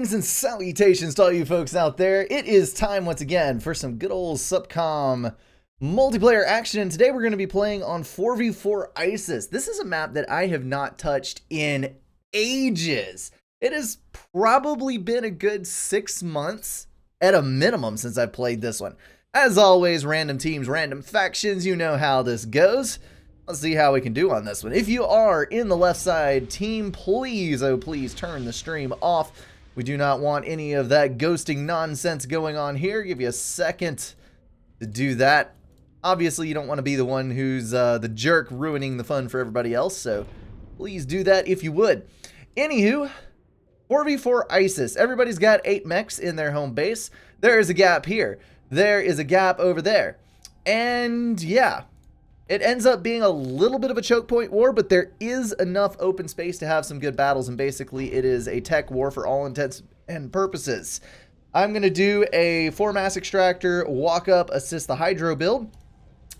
Greetings and salutations to all you folks out there. It is time once again for some good old SupCom multiplayer action. And today we're going to be playing on 4v4 ISIS. This is a map that I have not touched in ages. It has probably been a good 6 months at a minimum since I've played this one. As always, random teams, random factions. You know how this goes. Let's see how we can do on this one. If you are in the left side team, please, oh please, turn the stream off. We do not want any of that ghosting nonsense going on here. Give you a second to do that. Obviously, you don't want to be the one who's the jerk ruining the fun for everybody else, so please do that if you would. Anywho, 4v4 ISIS. Everybody's got 8 mechs in their home base. There is a gap here. There is a gap over there. And yeah, it ends up being a little bit of a choke point war, but there is enough open space to have some good battles, and basically it is a tech war for all intents and purposes. I'm going to do a 4 mass extractor, walk up, assist the hydro build,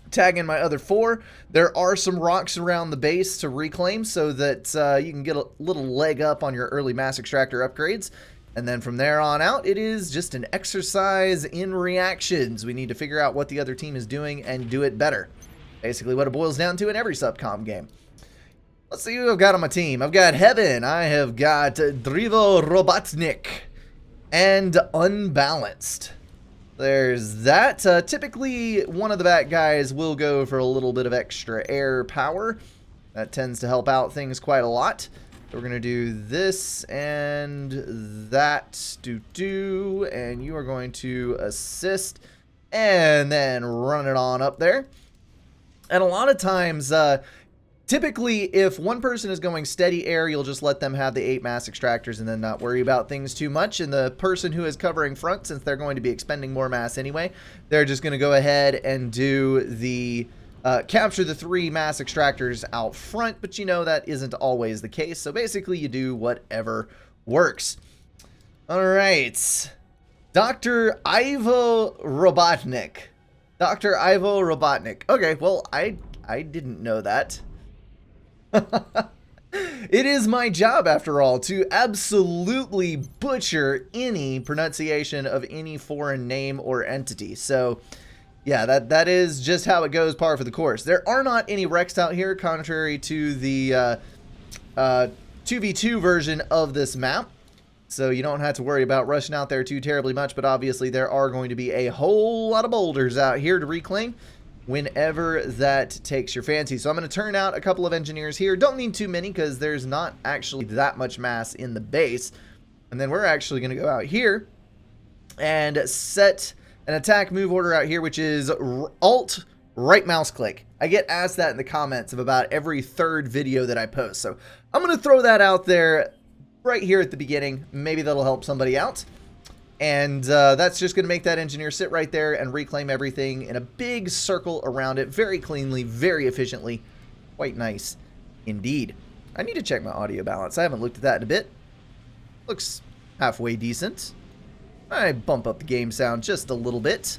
tag in my other 4. There are some rocks around the base to reclaim so that you can get a little leg up on your early mass extractor upgrades. And then from there on out, it is just an exercise in reactions. We need to figure out what the other team is doing and do it better. Basically what it boils down to in every SupCom game. Let's see who I've got on my team. I've got Heaven. I have got Drivo Robotnik. And Unbalanced. There's that. Typically, one of the back guys will go for a little bit of extra air power. That tends to help out things quite a lot. So we're going to do this and that. And you are going to assist. And then run it on up there. And a lot of times, typically, if one person is going steady air, you'll just let them have the 8 mass extractors and then not worry about things too much. And the person who is covering front, since they're going to be expending more mass anyway, they're just going to go ahead and do the capture the 3 mass extractors out front. But you know that isn't always the case. So basically, you do whatever works. All right. Dr. Ivo Robotnik. Dr. Ivo Robotnik. Okay, well, I didn't know that. It is my job, after all, to absolutely butcher any pronunciation of any foreign name or entity. So, yeah, that is just how it goes, par for the course. There are not any wrecks out here, contrary to the 2v2 version of this map. So you don't have to worry about rushing out there too terribly much, but obviously there are going to be a whole lot of boulders out here to reclaim whenever that takes your fancy. So I'm going to turn out a couple of engineers here. Don't need too many because there's not actually that much mass in the base. And then we're actually going to go out here and set an attack move order out here, which is Alt right mouse click. I get asked that in the comments of about every 3rd video that I post. So I'm going to throw that out there right here at the beginning. Maybe that'll help somebody out. And that's just going to make that engineer sit right there and reclaim everything in a big circle around it very cleanly, very efficiently. Quite nice indeed. I need to check my audio balance. I haven't looked at that in a bit. Looks halfway decent. I bump up the game sound just a little bit.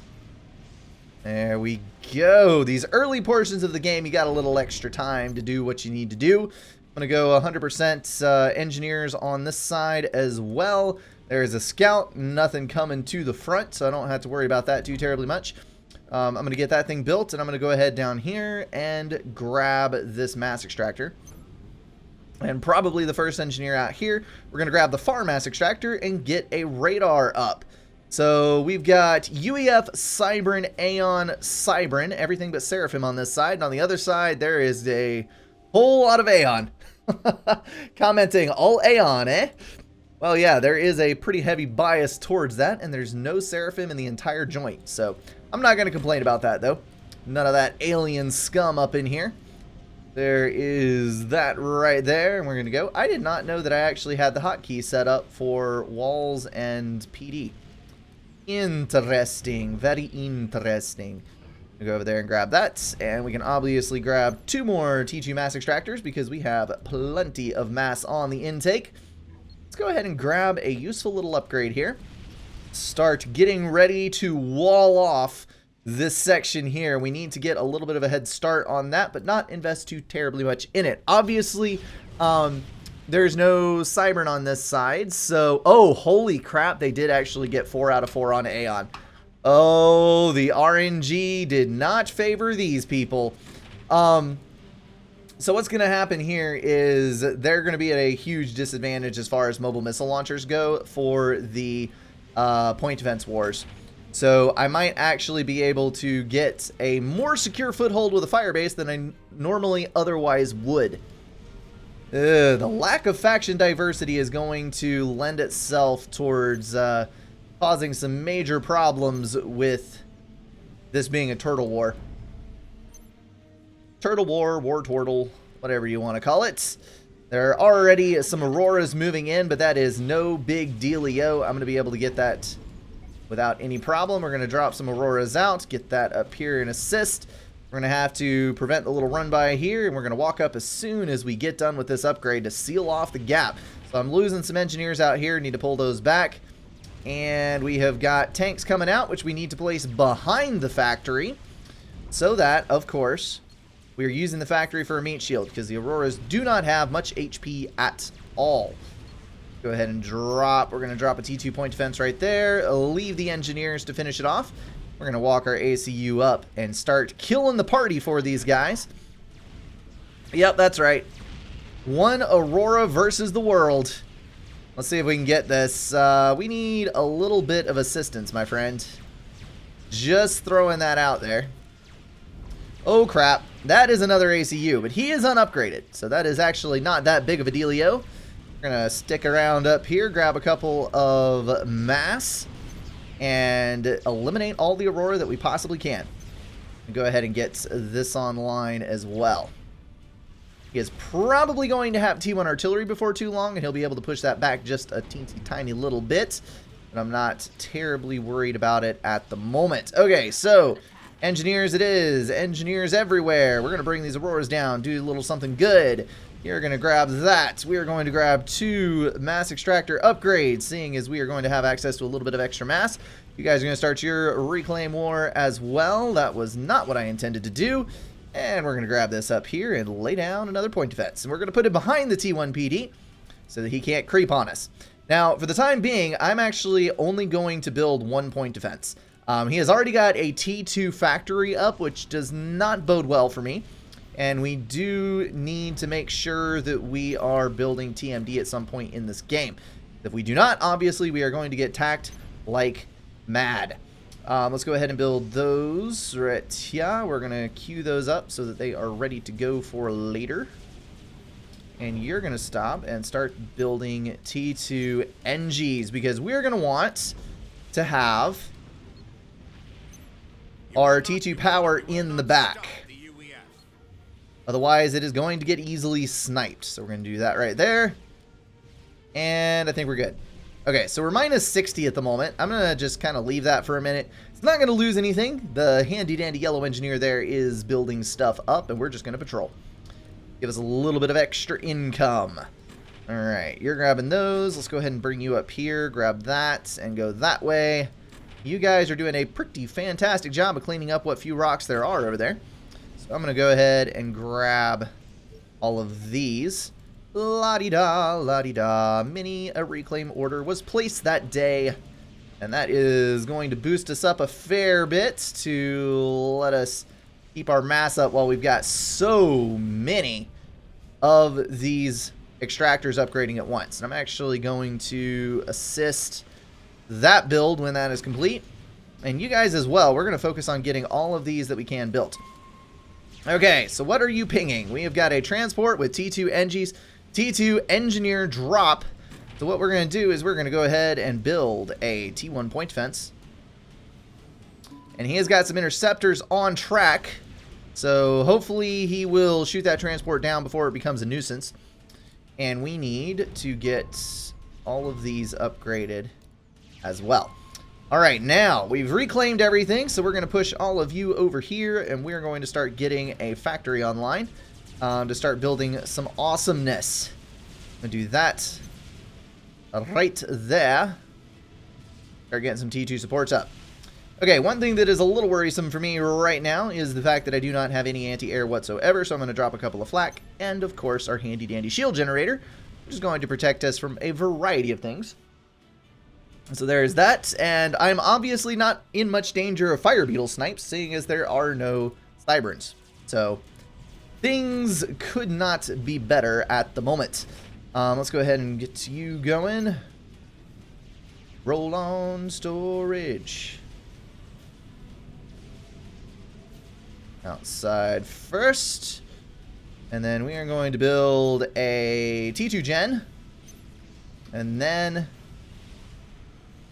There we go. These early portions of the game, you got a little extra time to do what you need to do. I'm going to go 100% engineers on this side as well. There's a scout, nothing coming to the front, so I don't have to worry about that too terribly much. I'm going to get that thing built, and I'm going to go ahead down here and grab this mass extractor. And probably the first engineer out here, we're going to grab the far mass extractor and get a radar up. So we've got UEF, Cybern, Aeon, Cybern, everything but Seraphim on this side. And on the other side, there is a whole lot of Aeon. Commenting, all Aeon, eh? Well, yeah, there is a pretty heavy bias towards that, and there's no Seraphim in the entire joint. So I'm not going to complain about that, though. None of that alien scum up in here. There is that right there, and we're going to go. I did not know that I actually had the hotkey set up for walls and PD. Interesting. Very interesting. We'll go over there and grab that, and we can obviously grab 2 more T2 mass extractors because we have plenty of mass on the intake. Let's go ahead and grab a useful little upgrade here. Start getting ready to wall off this section here. We need to get a little bit of a head start on that, but not invest too terribly much in it. Obviously, there's no Cybern on this side, so... Oh, holy crap, they did actually get 4 out of 4 on Aeon. Oh, the RNG did not favor these people. So what's going to happen here is they're going to be at a huge disadvantage as far as mobile missile launchers go for the point defense wars. So I might actually be able to get a more secure foothold with a fire base than I normally otherwise would. The lack of faction diversity is going to lend itself towards causing some major problems with this being a turtle war. Turtle war, war turtle, whatever you want to call it. There are already some Auroras moving in, but that is no big dealio. I'm going to be able to get that without any problem. We're going to drop some Auroras out, get that up here and assist. We're going to have to prevent the little run by here, and we're going to walk up as soon as we get done with this upgrade to seal off the gap. So I'm losing some engineers out here, need to pull those back. And we have got tanks coming out, which we need to place behind the factory, so that, of course, we are using the factory for a meat shield, because the Auroras do not have much HP at all. Go ahead and drop. We're going to drop a T2 point defense right there. Leave the engineers to finish it off. We're going to walk our ACU up and start killing the party for these guys. Yep, that's right. One Aurora versus the world. Let's see if we can get this. We need a little bit of assistance, my friend. Just throwing that out there. Oh, crap. That is another ACU, but he is unupgraded, so that is actually not that big of a dealio. We're going to stick around up here, grab a couple of mass, and eliminate all the Aurora that we possibly can. Go ahead and get this online as well. He is probably going to have T1 artillery before too long, and he'll be able to push that back just a teensy tiny little bit, but I'm not terribly worried about it at the moment. Okay, so... engineers it is. Engineers everywhere. We're going to bring these Auroras down, do a little something good. You're going to grab that. We are going to grab 2 mass extractor upgrades, seeing as we are going to have access to a little bit of extra mass. You guys are going to start your reclaim war as well. That was not what I intended to do. And we're going to grab this up here and lay down another point defense. And we're going to put it behind the T1 PD so that he can't creep on us. Now, for the time being, I'm actually only going to build 1 point defense. He has already got a T2 factory up, which does not bode well for me. And we do need to make sure that we are building TMD at some point in this game. If we do not, obviously, we are going to get tacked like mad. Let's go ahead and build those right here. We're going to queue those up so that they are ready to go for later. And you're going to stop and start building T2 NGs, because we're going to want to have our T2 power in the back. Otherwise, it is going to get easily sniped. So we're going to do that right there. And I think we're good. Okay, so we're minus 60 at the moment. I'm going to just kind of leave that for a minute. It's not going to lose anything. The handy-dandy yellow engineer there is building stuff up, and we're just going to patrol. Give us a little bit of extra income. All right, you're grabbing those. Let's go ahead and bring you up here. Grab that and go that way. You guys are doing a pretty fantastic job of cleaning up what few rocks there are over there. So I'm going to go ahead and grab all of these. La-di-da, la-di-da. Mini a reclaim order was placed that day. And that is going to boost us up a fair bit to let us keep our mass up while we've got so many of these extractors upgrading at once. And I'm actually going to assist that build when that is complete. And you guys as well. We're going to focus on getting all of these that we can built. Okay, so what are you pinging? We have got a transport with T2 NGs, T2 engineer drop. So what we're going to do is we're going to go ahead and build a T1 point defense. And he has got some interceptors on track. So hopefully he will shoot that transport down before it becomes a nuisance. And we need to get all of these upgraded as well. All right, now we've reclaimed everything, so we're going to push all of you over here, and we're going to start getting a factory online to start building some awesomeness. I'm going to do that right there. Start getting some T2 supports up. Okay, one thing that is a little worrisome for me right now is the fact that I do not have any anti-air whatsoever, so I'm going to drop a couple of flak, and of course our handy-dandy shield generator, which which is going to protect us from a variety of things. So there's that, and I'm obviously not in much danger of fire beetle snipes, seeing as there are no Cyberns. So things could not be better at the moment. Let's go ahead and get you going. Roll on storage. Outside first. And then we are going to build a T2 gen. And then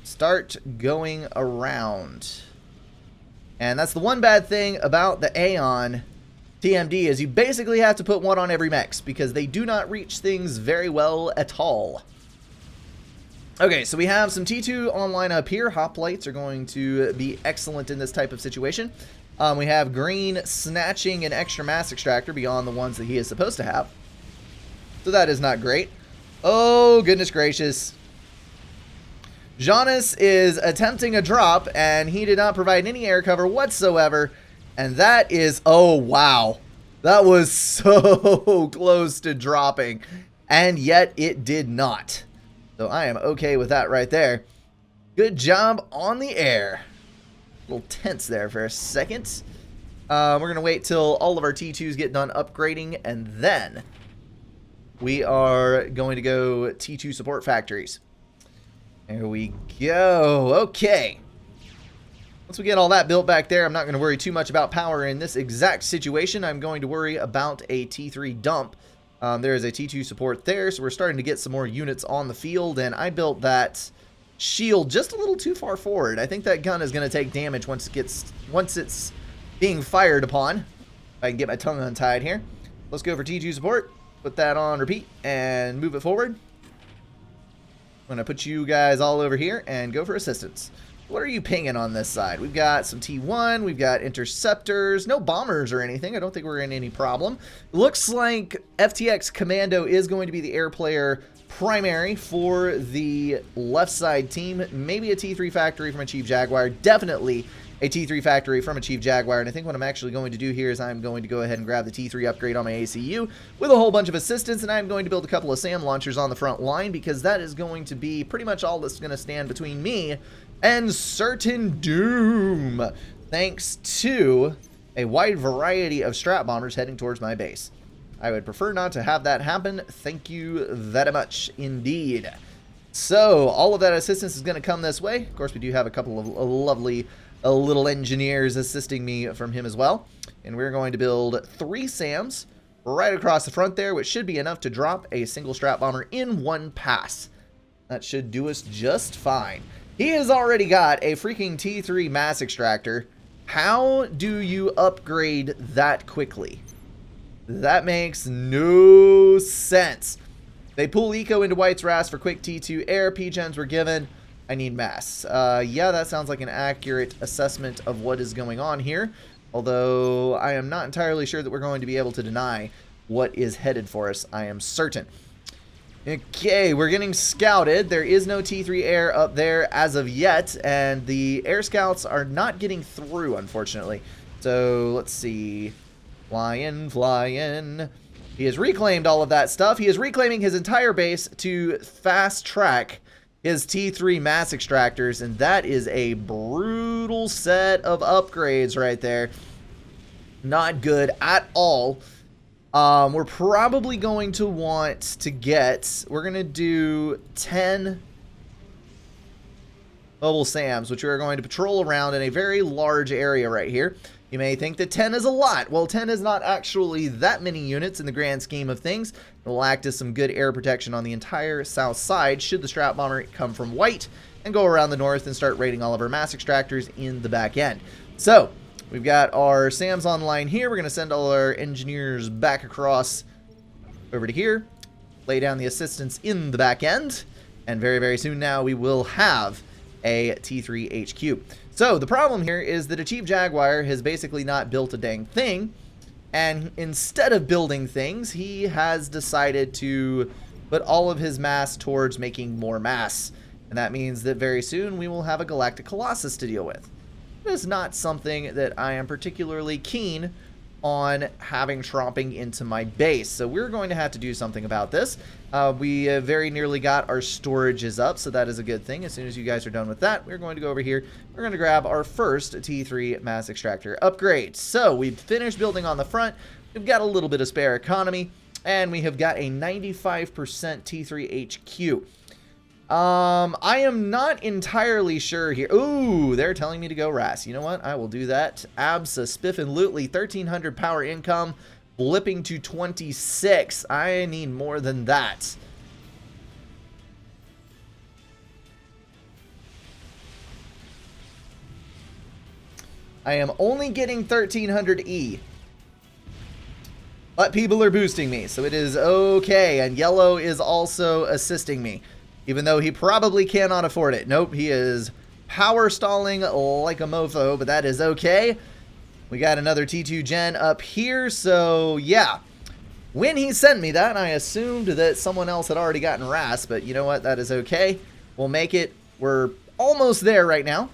start going around. And that's the one bad thing about the Aeon TMD is you basically have to put one on every mech because they do not reach things very well at all. Okay, so we have some T2 online up here. Hoplites are going to be excellent in this type of situation. We have Green snatching an extra mass extractor beyond the ones that he is supposed to have. So that is not great. Oh, goodness gracious. Jonas is attempting a drop, and he did not provide any air cover whatsoever. And that is, oh, wow. That was so close to dropping, and yet it did not. So I am okay with that right there. Good job on the air. A little tense there for a second. We're going to wait till all of our T2s get done upgrading, and then we are going to go T2 support factories. There we go. Okay. Once we get all that built back there, I'm not going to worry too much about power in this exact situation. I'm going to worry about a T3 dump. There is a T2 support there, so we're starting to get some more units on the field, and I built that shield just a little too far forward. I think that gun is going to take damage once it's being fired upon. If I can get my tongue untied here. Let's go for T2 support. Put that on repeat and move it forward. I'm going to put you guys all over here and go for assistance. What are you pinging on this side? We've got some T1, we've got interceptors, no bombers or anything. I don't think we're in any problem. Looks like FTX Commando is going to be the air player primary for the left side team. Maybe a T3 factory from a Chief Jaguar. Definitely a T3 factory from a Chief Jaguar. And I think what I'm actually going to do here is I'm going to go ahead and grab the T3 upgrade on my ACU with a whole bunch of assistants, and I'm going to build a couple of SAM launchers on the front line because that is going to be pretty much all that's going to stand between me and certain doom, thanks to a wide variety of strat bombers heading towards my base. I would prefer not to have that happen. Thank you very much indeed. So all of that assistance is going to come this way. Of course, we do have a couple of lovely little engineers assisting me from him as well. And we're going to build 3 SAMs right across the front there, which should be enough to drop a single strat bomber in one pass. That should do us just fine. He has already got a freaking T3 mass extractor. How do you upgrade that quickly? That makes no sense. They pull eco into White's Wrath for quick T2 air. P-gens were given. I need mass. Yeah, that sounds like an accurate assessment of what is going on here. Although I am not entirely sure that we're going to be able to deny what is headed for us. I am certain. Okay, we're getting scouted. There is no T3 air up there as of yet, and the air scouts are not getting through, unfortunately. So let's see. Fly in, fly in. He has reclaimed all of that stuff. He is reclaiming his entire base to fast track his T3 mass extractors, and that is a brutal set of upgrades right there. Not good at all. We're probably going to want to get, we're going to do 10 mobile SAMs, which we are going to patrol around in a very large area right here. You may think that 10 is a lot. Well, 10 is not actually that many units in the grand scheme of things. It will act as some good air protection on the entire south side should the strat bomber come from White and go around the north and start raiding all of our mass extractors in the back end. So we've got our SAMs online here. We're going to send all our engineers back across over to here, lay down the assistance in the back end, and very, very soon now we will have a T3 HQ. So the problem here is that a Chief Jaguar has basically not built a dang thing, and instead of building things, he has decided to put all of his mass towards making more mass. And that means that very soon we will have a Galactic Colossus to deal with. It is not something that I am particularly keen on having tromping into my base. So we're going to have to do something about this. We very nearly got our storages up, so that is a good thing. As soon as you guys are done with that, we're going to go over here. We're going to grab our first T3 mass extractor upgrade. So we've finished building on the front. We've got a little bit of spare economy, and we have got a 95% T3 HQ. I am not entirely sure here. Ooh, they're telling me to go RAS. You know what? I will do that. Abso-spiffin-lutely. 1,300 power income, blipping to 26. I need more than that. I am only getting 1,300 E. But people are boosting me, so it is okay. And yellow is also assisting me, even though he probably cannot afford it. Nope, he is power stalling like a mofo, but that is okay. We got another T2 gen up here, so yeah. When he sent me that, I assumed that someone else had already gotten RAS, but you know what? That is okay. We'll make it. We're almost there right now.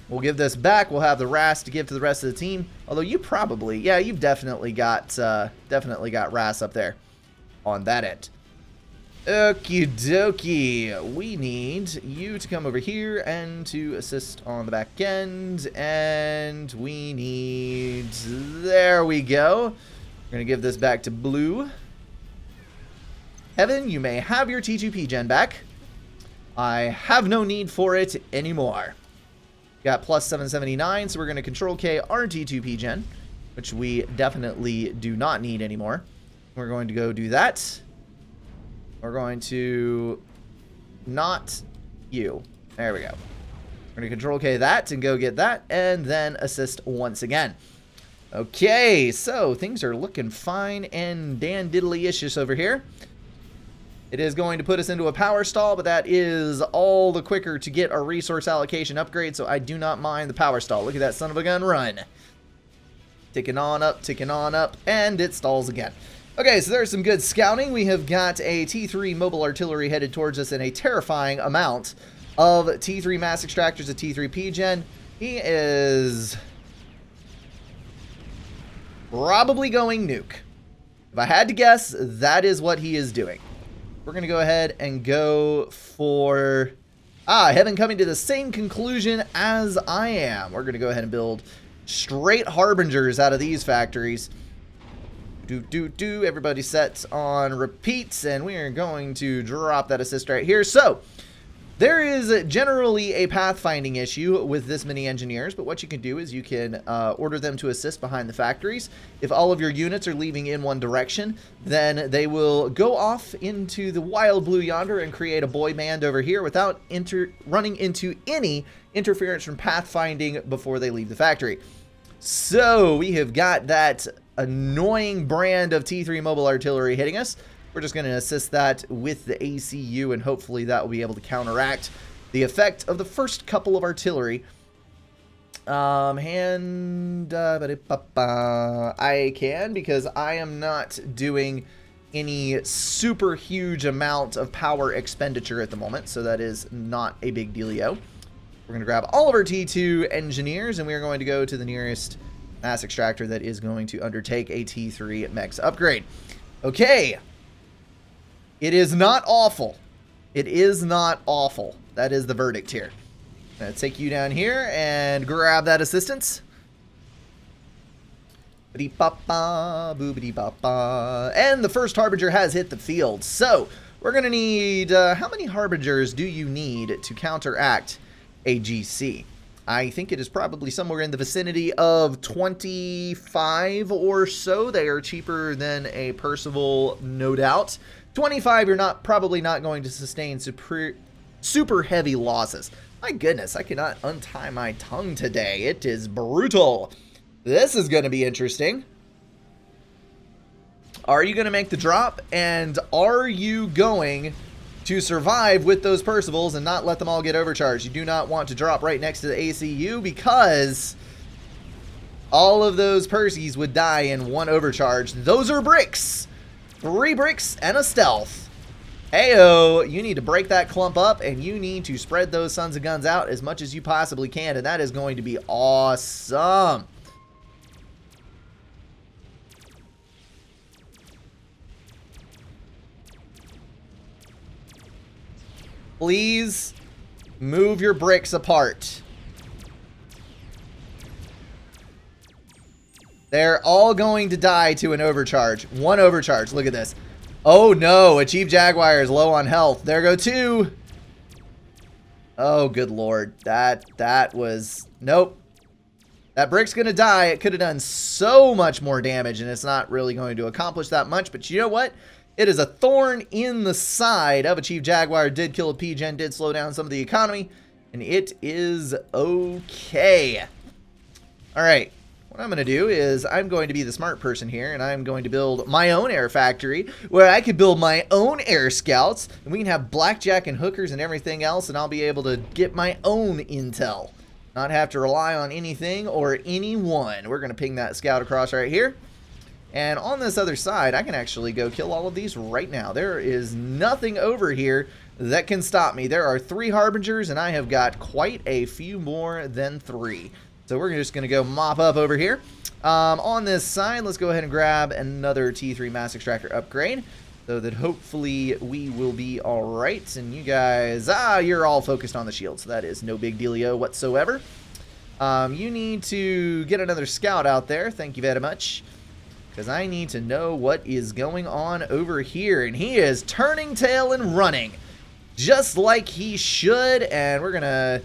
We'll give this back. We'll have the RAS to give to the rest of the team. Although you probably, yeah, you've definitely got RAS up there on that end. Okie dokie. We need you to come over here and to assist on the back end. And we need, there we go. We're going to give this back to blue. Heaven, you may have your T2P gen back. I have no need for it anymore. Got plus 779, so we're going to control K our T2P gen, which we definitely do not need anymore. We're going to go do that. We're going to not you. There we go. We're going to control K that and go get that, and then assist once again. Okay, so things are looking fine and dan-diddly-ishus over here. It is going to put us into a power stall, but that is all the quicker to get our resource allocation upgrade, so I do not mind the power stall. Look at that son of a gun run. Ticking on up, and it stalls again. Okay, so there's some good scouting. We have got a T3 mobile artillery headed towards us in a terrifying amount of T3 mass extractors, a T3P gen. He is probably going nuke. If I had to guess, that is what he is doing. We're going to go ahead and go for... Heaven coming to the same conclusion as I am. We're going to go ahead and build straight harbingers out of these factories. Everybody sets on repeats, and we are going to drop that assist right here. So, there is generally a pathfinding issue with this many engineers, but what you can do is you can order them to assist behind the factories. If all of your units are leaving in one direction, then they will go off into the wild blue yonder and create a boy band over here without running into any interference from pathfinding before they leave the factory. So we have got that annoying brand of T3 mobile artillery hitting us. We're just going to assist that with the ACU, and hopefully that will be able to counteract the effect of the first couple of artillery. I can, because I am not doing any super huge amount of power expenditure at the moment, so that is not a big dealio. We're going to grab all of our T2 engineers, and we are going to go to the nearest mass extractor that is going to undertake a T3 mechs upgrade. Okay. It is not awful. It is not awful. That is the verdict here. I'm going to take you down here and grab that assistance. Boobity-bop-ba, and the first Harbinger has hit the field. So, we're going to need... how many Harbingers do you need to counteract a GC? I think it is probably somewhere in the vicinity of 25 or so. They are cheaper than a Percival, no doubt. 25, you're probably not going to sustain super heavy losses. My goodness, I cannot untie my tongue today. It is brutal. This is going to be interesting. Are you going to make the drop? And are you going to survive with those Percivals and not let them all get overcharged? You do not want to drop right next to the ACU, because all of those Percies would die in one overcharge. Those are bricks. 3 bricks and a stealth. Heyo, you need to break that clump up, and you need to spread those sons of guns out as much as you possibly can, and that is going to be awesome. Please move your bricks apart. They're all going to die to an overcharge. One overcharge. Look at this. Oh no, a Chief Jaguar is low on health. There go two. Oh, good lord. That was... Nope. That brick's going to die. It could have done so much more damage, and it's not really going to accomplish that much. But you know what? It is a thorn in the side of a Chief Jaguar. Did kill a P-Gen, did slow down some of the economy, and it is okay. All right. What I'm going to do is I'm going to be the smart person here, and I'm going to build my own air factory where I could build my own air scouts, and we can have blackjack and hookers and everything else, and I'll be able to get my own intel. Not have to rely on anything or anyone. We're going to ping that scout across right here. And on this other side, I can actually go kill all of these right now. There is nothing over here that can stop me. There are 3 harbingers, and I have got quite a few more than 3. So we're just going to go mop up over here. On this side, let's go ahead and grab another T3 mass extractor upgrade, so that hopefully we will be all right. And you guys, you're all focused on the shield, so that is no big dealio whatsoever. You need to get another scout out there. Thank you very much, because I need to know what is going on over here. And he is turning tail and running, just like he should. And we're going to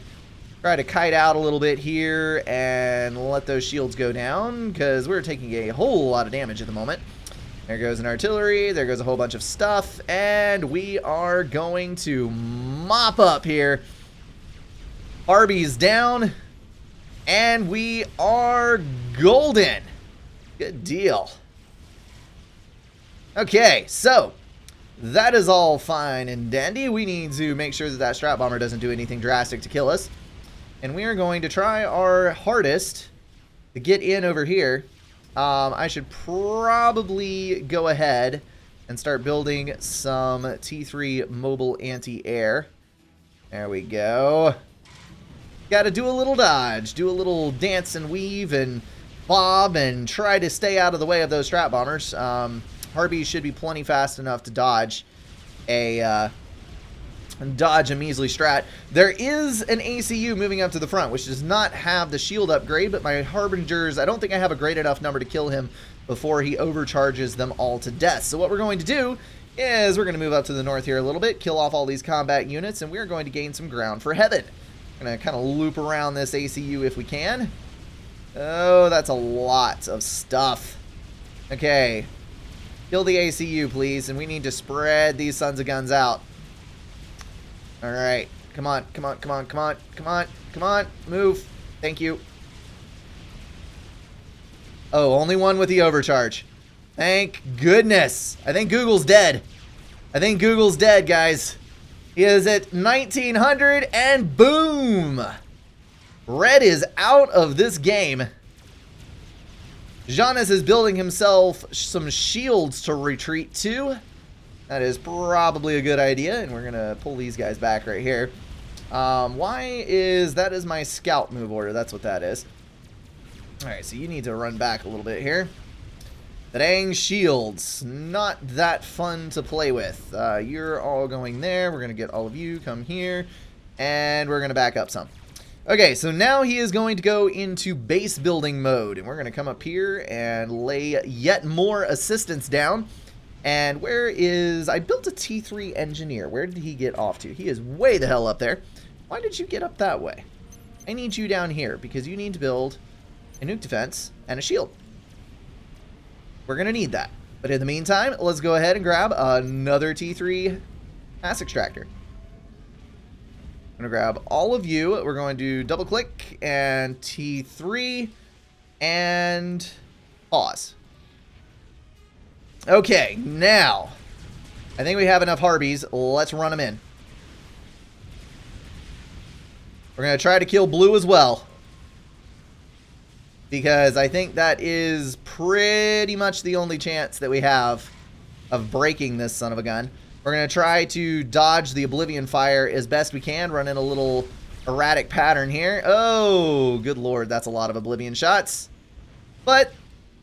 try to kite out a little bit here and let those shields go down, because we're taking a whole lot of damage at the moment. There goes an artillery. There goes a whole bunch of stuff. And we are going to mop up here. Arby's down. And we are golden. Good deal. Okay, so that is all fine and dandy. We need to make sure that that strat bomber doesn't do anything drastic to kill us. And we are going to try our hardest to get in over here. I should probably go ahead and start building some T3 mobile anti-air. There we go. Got to do a little dodge, do a little dance and weave and bob and try to stay out of the way of those strat bombers. Harpies should be plenty fast enough to dodge a measly strat. There is an ACU moving up to the front, which does not have the shield upgrade, but my harbingers, I don't think I have a great enough number to kill him before he overcharges them all to death. So what we're going to do is we're going to move up to the north here a little bit, kill off all these combat units, and we're going to gain some ground for heaven. We're going to kind of loop around this ACU if we can. Oh, that's a lot of stuff. Okay. Kill the ACU, please, and we need to spread these sons of guns out. Alright. Come on, come on, come on, come on, come on, come on. Move. Thank you. Oh, only one with the overcharge. Thank goodness. I think Google's dead. I think Google's dead, guys. He is at 1900, and boom! Red is out of this game. Giannis is building himself some shields to retreat to. That is probably a good idea, and we're going to pull these guys back right here. That is my scout move order. That's what that is. Alright, so you need to run back a little bit here. The dang shields. Not that fun to play with. You're all going there. We're going to get all of you. Come here. And we're going to back up some. Okay, so now he is going to go into base building mode. And we're going to come up here and lay yet more assistance down. And where is... I built a T3 engineer. Where did he get off to? He is way the hell up there. Why did you get up that way? I need you down here because you need to build a nuke defense and a shield. We're going to need that. But in the meantime, let's go ahead and grab another T3 mass extractor. I'm going to grab all of you. We're going to double click and T3 and pause. Okay, now I think we have enough Harpies. Let's run them in. We're going to try to kill blue as well, because I think that is pretty much the only chance that we have of breaking this son of a gun. We're going to try to dodge the Oblivion Fire as best we can, run in a little erratic pattern here. Oh, good lord, that's a lot of Oblivion shots. But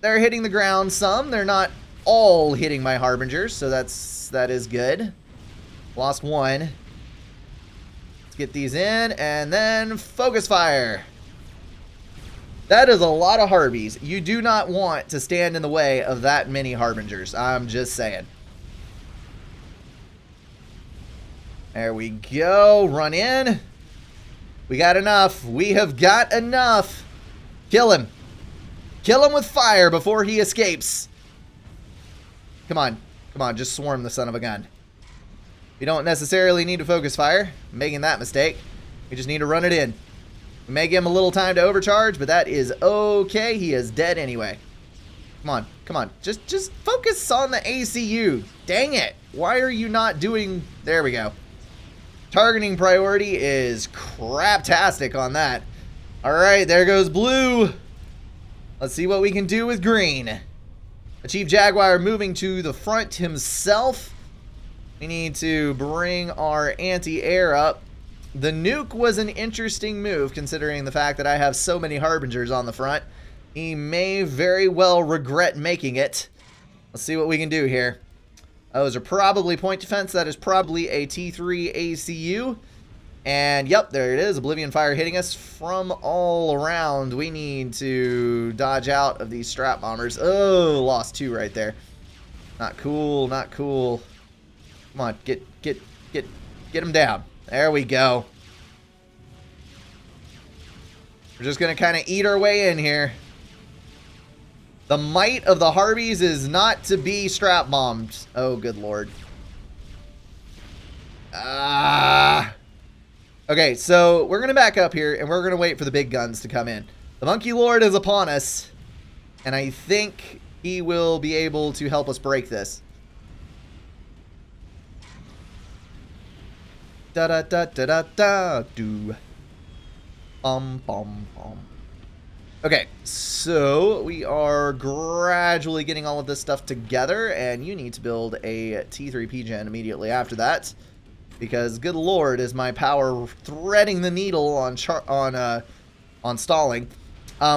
they're hitting the ground some. They're not all hitting my Harbingers, so that is good. Lost one. get these in, and then focus fire. That is a lot of Harbies. You do not want to stand in the way of that many Harbingers. I'm just saying. There we go. Run in. We got enough. We have got enough. Kill him. Kill him with fire before he escapes. Come on. Come on. Just swarm the son of a gun. We don't necessarily need to focus fire. I'm making that mistake. We just need to run it in. We may give him a little time to overcharge, but that is okay. He is dead anyway. Come on. Come on. Just focus on the ACU. Dang it. Why are you not doing... There we go. Targeting priority is craptastic on that. Alright, there goes blue. Let's see what we can do with green. Chief Jaguar moving to the front himself. We need to bring our anti-air up. The nuke was an interesting move considering the fact that I have so many Harbingers on the front. He may very well regret making it. Let's see what we can do here. Those are probably point defense. That is probably a T3 ACU. And yep, there it is. Oblivion Fire hitting us from all around. We need to dodge out of these strap bombers. Oh, lost 2 right there. Not cool, not cool. Come on, get him down. There we go. We're just going to kind of eat our way in here. The might of the Harbies is not to be strap bombed. Oh, good lord. Okay, so we're going to back up here, and we're going to wait for the big guns to come in. The Monkey Lord is upon us, and I think he will be able to help us break this. Da-da-da-da-da-da-do. Bum. Okay, so we are gradually getting all of this stuff together, and you need to build a T3 PGen immediately after that, because good lord is my power threading the needle on stalling.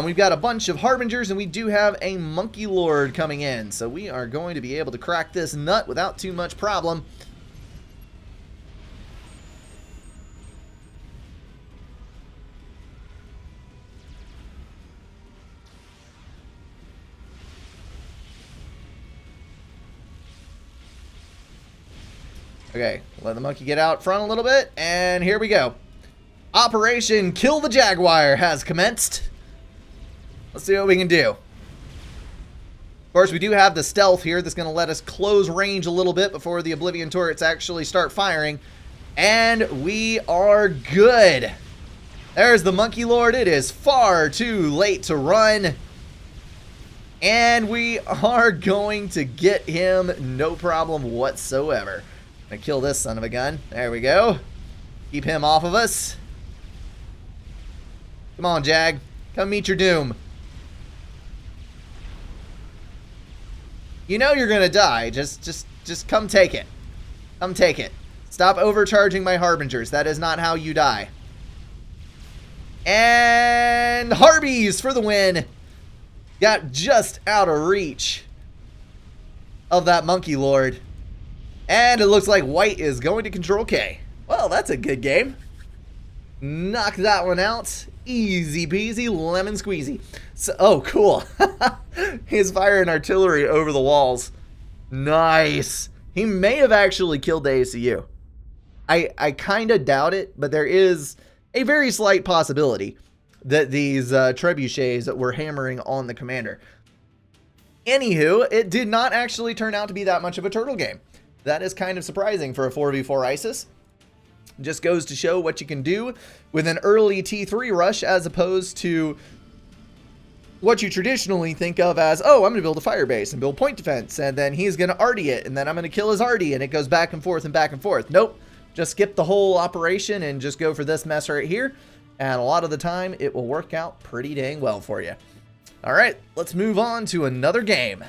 We've got a bunch of Harbingers, and we do have a Monkey Lord coming in, so we are going to be able to crack this nut without too much problem. Okay, let the monkey get out front a little bit, and here we go. Operation Kill the Jaguar has commenced. Let's see what we can do. Of course, we do have the stealth here that's going to let us close range a little bit before the Oblivion turrets actually start firing. And we are good. There's the Monkey Lord. It is far too late to run. And we are going to get him no problem whatsoever. Gonna kill this son of a gun. There we go. Keep him off of us. Come on, Jag. Come meet your doom. You know you're gonna die. Just come take it. Come take it. Stop overcharging my Harbingers. That is not how you die. And Harbies for the win. Got just out of reach of that Monkey Lord. And it looks like white is going to control K. Well, that's a good game. Knock that one out. Easy peasy, lemon squeezy. So, oh, cool. He's firing artillery over the walls. Nice. He may have actually killed the ACU. I kind of doubt it, but there is a very slight possibility that these trebuchets that were hammering on the commander. Anywho, it did not actually turn out to be that much of a turtle game. That is kind of surprising for a 4v4 ISIS. Just goes to show what you can do with an early T3 rush as opposed to what you traditionally think of as, oh, I'm going to build a fire base and build point defense, and then he's going to arty it, and then I'm going to kill his arty, and it goes back and forth and back and forth. Nope. Just skip the whole operation and just go for this mess right here, and a lot of the time it will work out pretty dang well for you. All right, let's move on to another game.